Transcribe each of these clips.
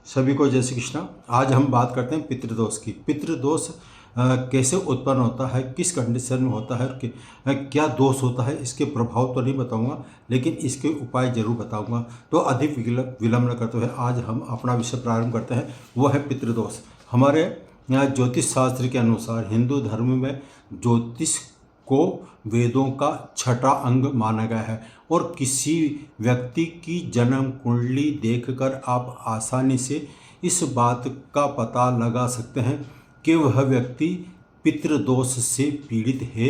सभी को जय श्री कृष्णा। आज हम बात करते हैं पितृदोष की। पितृदोष कैसे उत्पन्न होता है, किस कंडीशन में होता है, क्या दोष होता है, इसके प्रभाव तो नहीं बताऊंगा, लेकिन इसके उपाय जरूर बताऊंगा। तो अधिक विलंब न करते हुए आज हम अपना विषय प्रारंभ करते हैं, वो है पितृदोष। हमारे ज्योतिष शास्त्र के अनुसार हिंदू धर्म में ज्योतिष को वेदों का छठा अंग माना गया है और किसी व्यक्ति की जन्म कुंडली देखकर आप आसानी से इस बात का पता लगा सकते हैं कि वह व्यक्ति पितृदोष से पीड़ित है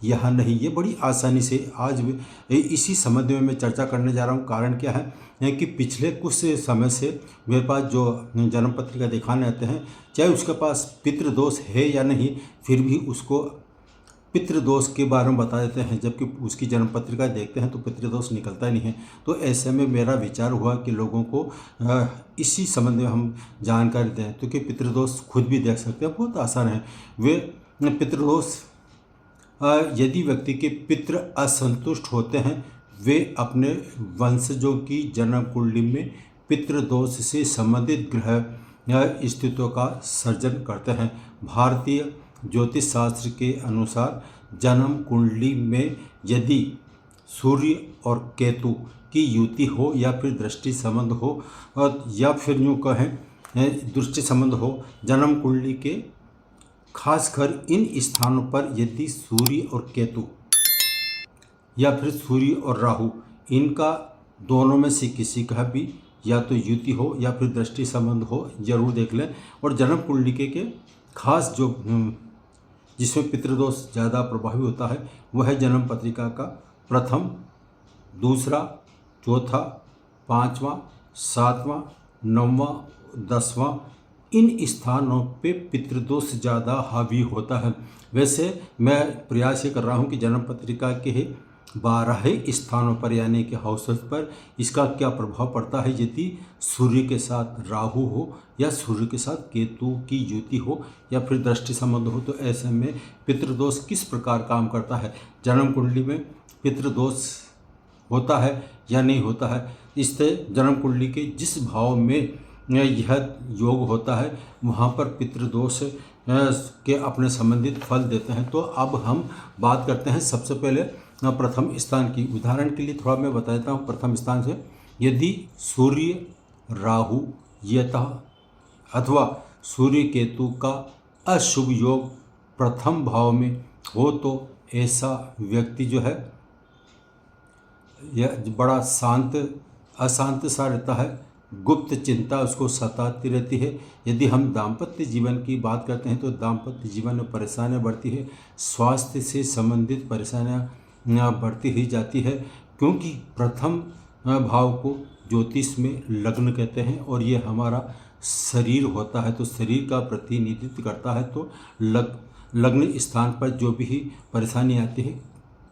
या नहीं। ये बड़ी आसानी से आज इसी संबंध में मैं चर्चा करने जा रहा हूँ। कारण क्या है कि पिछले कुछ समय से मेरे पास जो जन्म पत्रिका दिखाने आते हैं, चाहे उसके पास पितृदोष है या नहीं, फिर भी उसको पितृदोष के बारे में बता देते हैं, जबकि उसकी जन्म पत्रिका देखते हैं तो पितृदोष निकलता ही नहीं है। तो ऐसे में मेरा विचार हुआ कि लोगों को इसी संबंध में हम जानकारी दें, क्योंकि पितृदोष खुद भी देख सकते हैं, बहुत आसान है। वे पितृदोष यदि व्यक्ति के पितृ असंतुष्ट होते हैं, वे अपने वंशजों की जन्म कुंडली में पितृदोष से संबंधित ग्रह स्थितियों का सर्जन करते हैं। भारतीय ज्योतिष शास्त्र के अनुसार जन्म कुंडली में यदि सूर्य और केतु की युति हो या फिर दृष्टि संबंध हो, और या फिर यूँ कहें दृष्टि संबंध हो, जन्म कुंडली के खासकर इन स्थानों पर यदि सूर्य और केतु या फिर सूर्य और राहु, इनका दोनों में से किसी का भी या तो युति हो या फिर दृष्टि संबंध हो, जरूर देख लें। और जन्म कुंडली के खास जो जिसमें पितृदोष ज़्यादा प्रभावी होता है वह है जन्म पत्रिका का प्रथम, दूसरा, चौथा, पाँचवा, सातवां, नौवां, 10वां, इन स्थानों पे पितृदोष ज़्यादा हावी होता है। वैसे मैं प्रयास ये कर रहा हूँ कि जन्म पत्रिका के 12 स्थानों पर यानी कि हाउसेस पर इसका क्या प्रभाव पड़ता है यदि सूर्य के साथ राहु हो या सूर्य के साथ केतु की युति हो या फिर दृष्टि संबंध हो, तो ऐसे में पितृदोष किस प्रकार काम करता है, जन्म कुंडली में पितृदोष होता है या नहीं होता है। इससे जन्म कुंडली के जिस भाव में यह योग होता है वहाँ पर पितृदोष के अपने संबंधित फल देते हैं। तो अब हम बात करते हैं सबसे पहले प्रथम स्थान की। उदाहरण के लिए थोड़ा मैं बता देता हूँ। प्रथम स्थान से यदि सूर्य राहु यथा अथवा सूर्य केतु का अशुभ योग प्रथम भाव में हो तो ऐसा व्यक्ति जो है यह बड़ा अशांत सा रहता है, गुप्त चिंता उसको सताती रहती है। यदि हम दाम्पत्य जीवन की बात करते हैं तो दाम्पत्य जीवन में परेशानियाँ बढ़ती है, स्वास्थ्य से संबंधित परेशानियाँ बढ़ती ही जाती है, क्योंकि प्रथम भाव को ज्योतिष में लग्न कहते हैं और ये हमारा शरीर होता है, तो शरीर का प्रतिनिधित्व करता है। तो लग्न स्थान पर जो भी परेशानी आती है,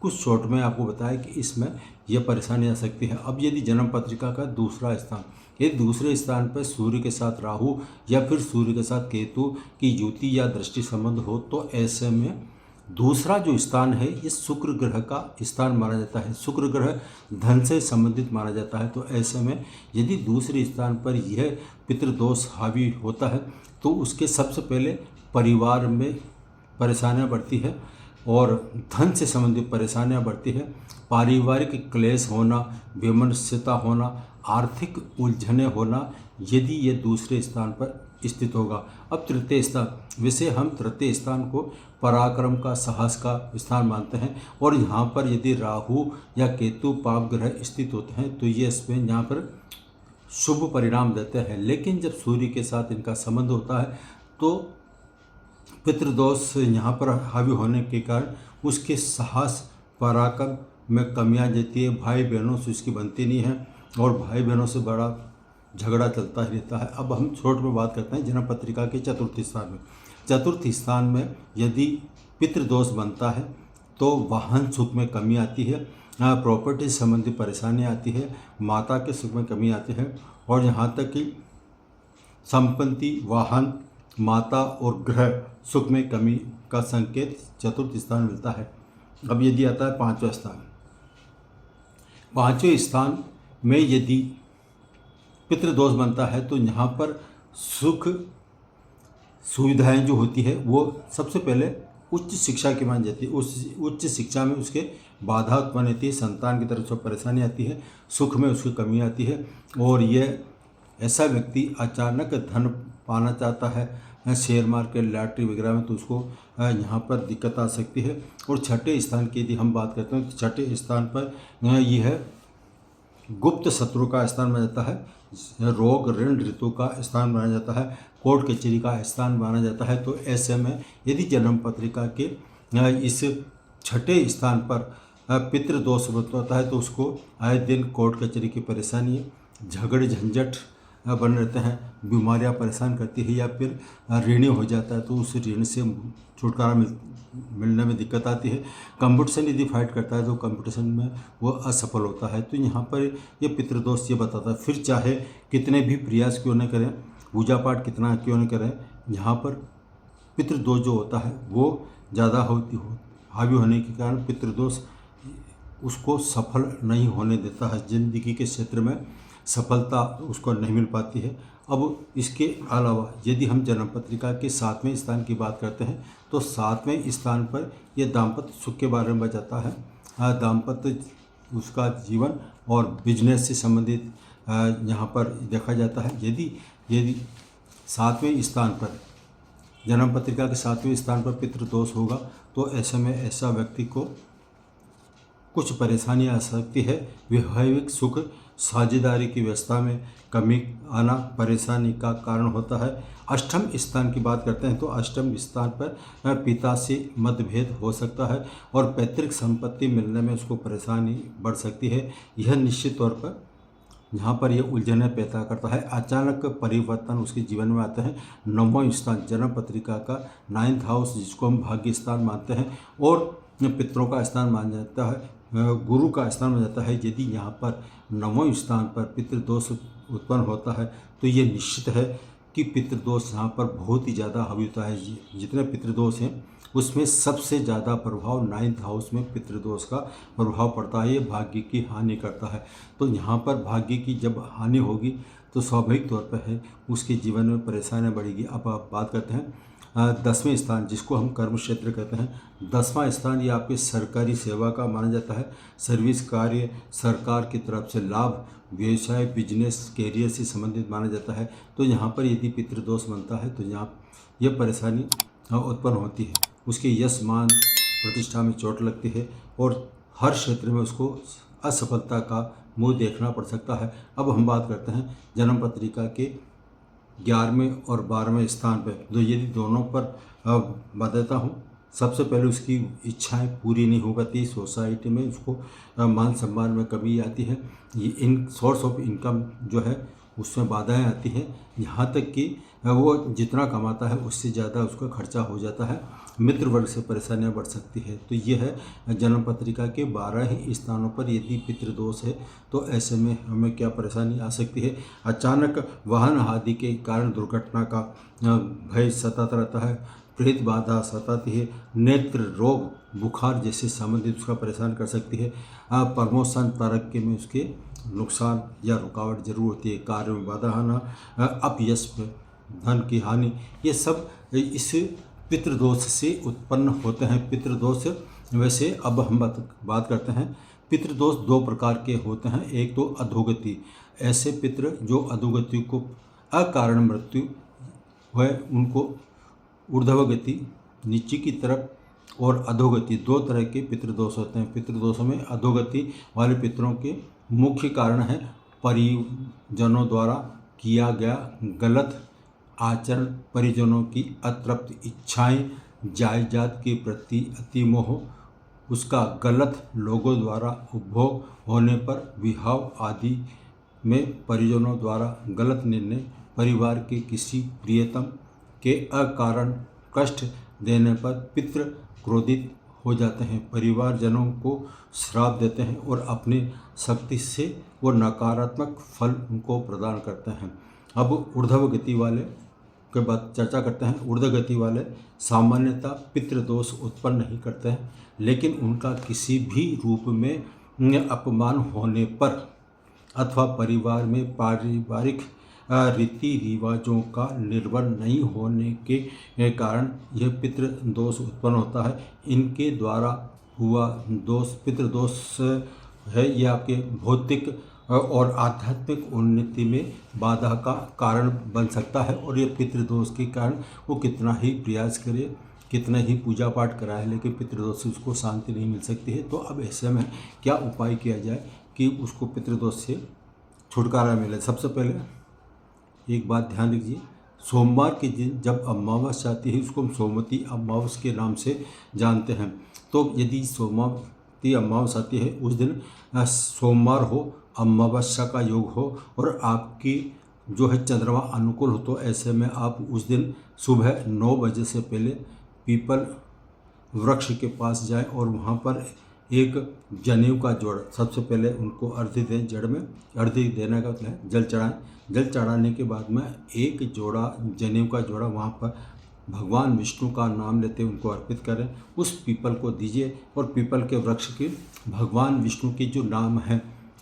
कुछ शॉर्ट में आपको बताया कि इसमें यह परेशानी आ सकती है। अब यदि जन्म पत्रिका का दूसरा स्थान, ये दूसरे स्थान पर सूर्य के साथ राहु या फिर सूर्य के साथ केतु की युति या दृष्टि संबंध हो, तो ऐसे में दूसरा जो स्थान है ये शुक्र ग्रह का स्थान माना जाता है। शुक्र ग्रह धन से संबंधित माना जाता है। तो ऐसे में यदि दूसरे स्थान पर यह पितृदोष हावी होता है तो उसके सबसे पहले परिवार में परेशानियाँ बढ़ती है और धन से संबंधित परेशानियाँ बढ़ती है, पारिवारिक क्लेश होना, वैमनस्यता होना, आर्थिक उलझने होना, यदि ये दूसरे स्थान पर स्थित होगा। अब तृतीय स्थान, वैसे हम तृतीय स्थान को पराक्रम का, साहस का स्थान मानते हैं और यहाँ पर यदि राहु या केतु पाप ग्रह स्थित होते हैं तो ये इसमें यहाँ पर शुभ परिणाम देते हैं। लेकिन जब सूर्य के साथ इनका संबंध होता है तो पितृदोष यहाँ पर हावी होने के कारण उसके साहस पराक्रम में कमियाँ जाती है, भाई बहनों से उसकी बनती नहीं है और भाई बहनों से बड़ा झगड़ा चलता ही रहता है। अब हम छोट में बात करते हैं जन्म पत्रिका के चतुर्थ स्थान में। चतुर्थ स्थान में यदि पितृदोष बनता है तो वाहन सुख में कमी आती है, प्रॉपर्टी से संबंधित परेशानी आती है, माता के सुख में कमी आती है और यहाँ तक कि संपत्ति, वाहन, माता और ग्रह सुख में कमी का संकेत चतुर्थ स्थान मिलता है। अब यदि आता है पांचवा स्थान, पांचवें स्थान में यदि पितृदोष बनता है तो यहाँ पर सुख सुविधाएं जो होती है वो सबसे पहले उच्च शिक्षा की मानी जाती है। उस उच्च शिक्षा में उसके बाधा उत्पन्न होती है, संतान की तरफ से परेशानी आती है, सुख में उसकी कमी आती है। और ये ऐसा व्यक्ति अचानक धन पाना चाहता है शेयर मार्केट लॉटरी वगैरह में, तो उसको यहाँ पर दिक्कत आ सकती है। और छठे स्थान की यदि हम बात करते हैं तो छठे स्थान पर यह है गुप्त शत्रु का स्थान माना जाता है, रोग ऋण ऋतु का स्थान माना जाता है, कोर्ट कचहरी का स्थान माना जाता है। तो ऐसे में यदि जन्म पत्रिका के इस छठे स्थान पर पितृदोष होता है तो उसको आए दिन कोर्ट कचहरी की परेशानी, झगड़े झंझट बन रहते हैं, बीमारियां परेशान करती है, या फिर ऋणी हो जाता है तो उस ऋण से छुटकारा मिलने में दिक्कत आती है। कंपटीशन यदि फाइट करता है तो कंपटीशन में वो असफल होता है। तो यहाँ पर ये पितृदोष ये बताता है। फिर चाहे कितने भी प्रयास क्यों न करें, पूजा पाठ कितना क्यों न करें, यहाँ पर पितृदोष जो होता है वो ज़्यादा हावी होने के कारण पितृदोष उसको सफल नहीं होने देता है, जिंदगी के क्षेत्र में सफलता उसको नहीं मिल पाती है। अब इसके अलावा यदि हम जन्म पत्रिका के 7वें स्थान की बात करते हैं तो 7वें स्थान पर यह दाम्पत्य सुख के बारे में बताता है। दाम्पत्य उसका जीवन और बिजनेस से संबंधित यहाँ पर देखा जाता है। यदि 7वें स्थान पर जन्म पत्रिका के 7वें स्थान पर पितृदोष होगा तो ऐसे में ऐसा व्यक्ति को कुछ परेशानी आ सकती है। वैवाहिक सुख साझेदारी की व्यवस्था में कमी आना परेशानी का कारण होता है। अष्टम स्थान की बात करते हैं तो अष्टम स्थान पर पिता से मतभेद हो सकता है और पैतृक संपत्ति मिलने में उसको परेशानी बढ़ सकती है। यह निश्चित तौर पर यहाँ पर यह उलझने पैदा करता है। अचानक परिवर्तन उसके जीवन में आते हैं। 9वां स्थान जन्म पत्रिका का 9th हाउस जिसको हम भाग्य स्थान मानते हैं और पितरों का स्थान माना जाता है, गुरु का स्थान माना जाता है। यदि यहाँ पर 9वें स्थान पर पितृदोष उत्पन्न होता है तो ये निश्चित है कि पितृदोष यहाँ पर बहुत ही ज़्यादा हावी होता है। जितने पितृदोष हैं उसमें सबसे ज़्यादा प्रभाव 9th हाउस में पितृदोष का प्रभाव पड़ता है। ये भाग्य की हानि करता है। तो यहाँ पर भाग्य की जब हानि होगी तो स्वाभाविक तौर पर है उसके जीवन में परेशानियाँ बढ़ेगी। अब आप बात करते हैं 10वें स्थान जिसको हम कर्म क्षेत्र कहते हैं। 10वां स्थान ये आपके सरकारी सेवा का माना जाता है। सर्विस कार्य, सरकार की तरफ से लाभ, व्यवसाय बिजनेस कैरियर से संबंधित माना जाता है। तो यहाँ पर यदि पितृदोष बनता है तो यहाँ ये परेशानी उत्पन्न होती है। उसके यश मान प्रतिष्ठा में चोट लगती है और हर क्षेत्र में उसको असफलता का मुंह देखना पड़ सकता है। अब हम बात करते हैं जन्म पत्रिका के 11वें और 12वें स्थान पर। तो यदि दोनों पर बताता हूँ, सबसे पहले उसकी इच्छाएं पूरी नहीं हो पाती, सोसाइटी में उसको मान सम्मान में कमी आती है, ये सोर्स ऑफ इनकम जो है उसमें बाधाएं आती हैं। यहाँ तक कि वो जितना कमाता है उससे ज़्यादा उसका खर्चा हो जाता है। मित्र वर्ग से परेशानियां बढ़ सकती है। तो ये है जन्म पत्रिका के 12 ही स्थानों पर यदि पितृदोष है तो ऐसे में हमें क्या परेशानी आ सकती है। अचानक वाहन आदि के कारण दुर्घटना का भय सताता रहता है, प्रेत बाधा सताती है, नेत्र रोग बुखार जैसे संबंधित उसका परेशान कर सकती है। प्रमोशन तरक्की में उसके नुकसान या रुकावट जरूर होती है। कार्य में बाधा आना, अपयश, धन की हानि, ये सब इस पितृदोष से उत्पन्न होते हैं। पितृदोष वैसे अब हम बात करते हैं। पितृदोष 2 प्रकार के होते हैं। एक तो अधोगति, ऐसे पितृ जो अधोगति को अकारण मृत्यु है उनको ऊर्ध्व गति नीचे की तरफ और अधोगति 2 तरह के पितृदोष होते हैं। पितृदोषों में अधोगति वाले पितरों के मुख्य कारण है परिजनों द्वारा किया गया गलत आचरण, परिजनों की अतृप्त इच्छाएं, जायदाद के प्रति अतिमोह, उसका गलत लोगों द्वारा उपभोग होने पर विवाह आदि में परिजनों द्वारा गलत निर्णय, परिवार के किसी प्रियतम के अकारण कष्ट देने पर पितृ क्रोधित हो जाते हैं, परिवारजनों को श्राप देते हैं और अपनी शक्ति से वो नकारात्मक फल उनको प्रदान करते हैं। अब ऊर्ध्व गति वाले के बाद चर्चा करते हैं। ऊर्ध्व गति वाले सामान्यतः पितृदोष उत्पन्न नहीं करते हैं, लेकिन उनका किसी भी रूप में अपमान होने पर अथवा परिवार में पारिवारिक रीति रिवाजों का निर्भर नहीं होने के कारण यह पितृदोष उत्पन्न होता है। इनके द्वारा हुआ दोष पितृदोष है, ये आपके भौतिक और आध्यात्मिक उन्नति में बाधा का कारण बन सकता है। और ये पितृदोष के कारण वो कितना ही प्रयास करे, कितना ही पूजा पाठ कराए, लेकिन पितृदोष से उसको शांति नहीं मिल सकती है। तो अब ऐसे में क्या उपाय किया जाए कि उसको पितृदोष से छुटकारा मिले। सबसे पहले एक बात ध्यान रखिए, सोमवार के दिन जब अमावस्या आती है, उसको हम सोमवती अमावस्या के नाम से जानते हैं। तो यदि सोमवती अमावस्या आती है, उस दिन सोमवार हो, अमावस्या का योग हो और आपकी जो है चंद्रमा अनुकूल हो, तो ऐसे में आप उस दिन सुबह 9 बजे से पहले पीपल वृक्ष के पास जाएं और वहाँ पर एक जनेऊ का जोड़ा, सबसे पहले उनको अर्घ्य दें। जड़ में अर्घ्य देने का मतलब है जल चढ़ाएं। जल चढ़ाने के बाद में एक जोड़ा जनेऊ का जोड़ा वहाँ पर भगवान विष्णु का नाम लेते उनको अर्पित करें, उस पीपल को दीजिए। और पीपल के वृक्ष के भगवान विष्णु के जो नाम है,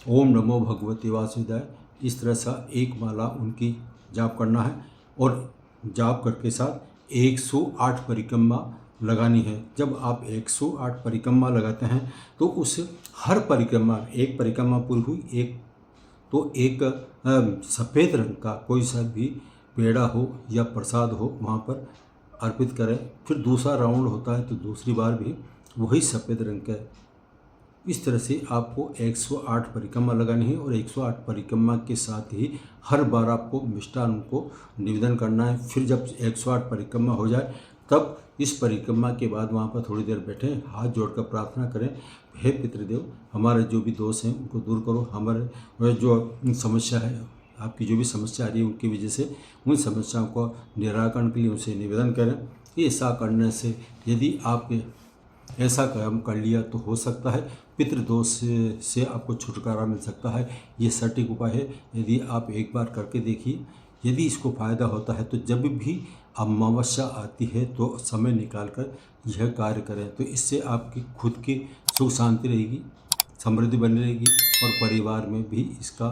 ओम नमो भगवते वासुदेवाय, इस तरह से एक माला उनकी जाप करना है। और जाप करके साथ 108 परिक्रमा लगानी है। जब आप 108 परिक्रमा लगाते हैं तो उस हर परिक्रमा, एक परिक्रमा पूरी हुई, एक सफ़ेद रंग का कोई सा भी पेड़ा हो या प्रसाद हो वहाँ पर अर्पित करें। फिर दूसरा राउंड होता है तो दूसरी बार भी वही सफ़ेद रंग का। इस तरह से आपको 108 परिक्रमा लगानी है और 108 परिक्रमा के साथ ही हर बार आपको मिष्टान को निवेदन करना है। फिर जब 108 परिक्रमा हो जाए तब इस परिक्रमा के बाद वहाँ पर थोड़ी देर बैठें, हाथ जोड़कर प्रार्थना करें, हे पितृदेव, हमारे जो भी दोष हैं उनको दूर करो, हमारे जो समस्या है, आपकी जो भी समस्या आ रही है उनकी वजह से उन समस्याओं को निराकरण के लिए उनसे निवेदन करें। ऐसा करने से यदि आप ऐसा काम कर लिया तो हो सकता है पितृदोष से आपको छुटकारा मिल सकता है। ये सटीक उपाय है, यदि आप एक बार करके देखिए। यदि इसको फ़ायदा होता है तो जब भी अमावस्या आती है तो समय निकालकर यह कार्य करें, तो इससे आपकी खुद की सुख शांति रहेगी, समृद्धि बनी रहेगी और परिवार में भी इसका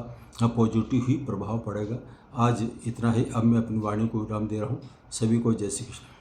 पॉजिटिव ही प्रभाव पड़ेगा। आज इतना ही, अब मैं अपनी वाणी को विराम दे रहा हूँ। सभी को जय श्री कृष्ण।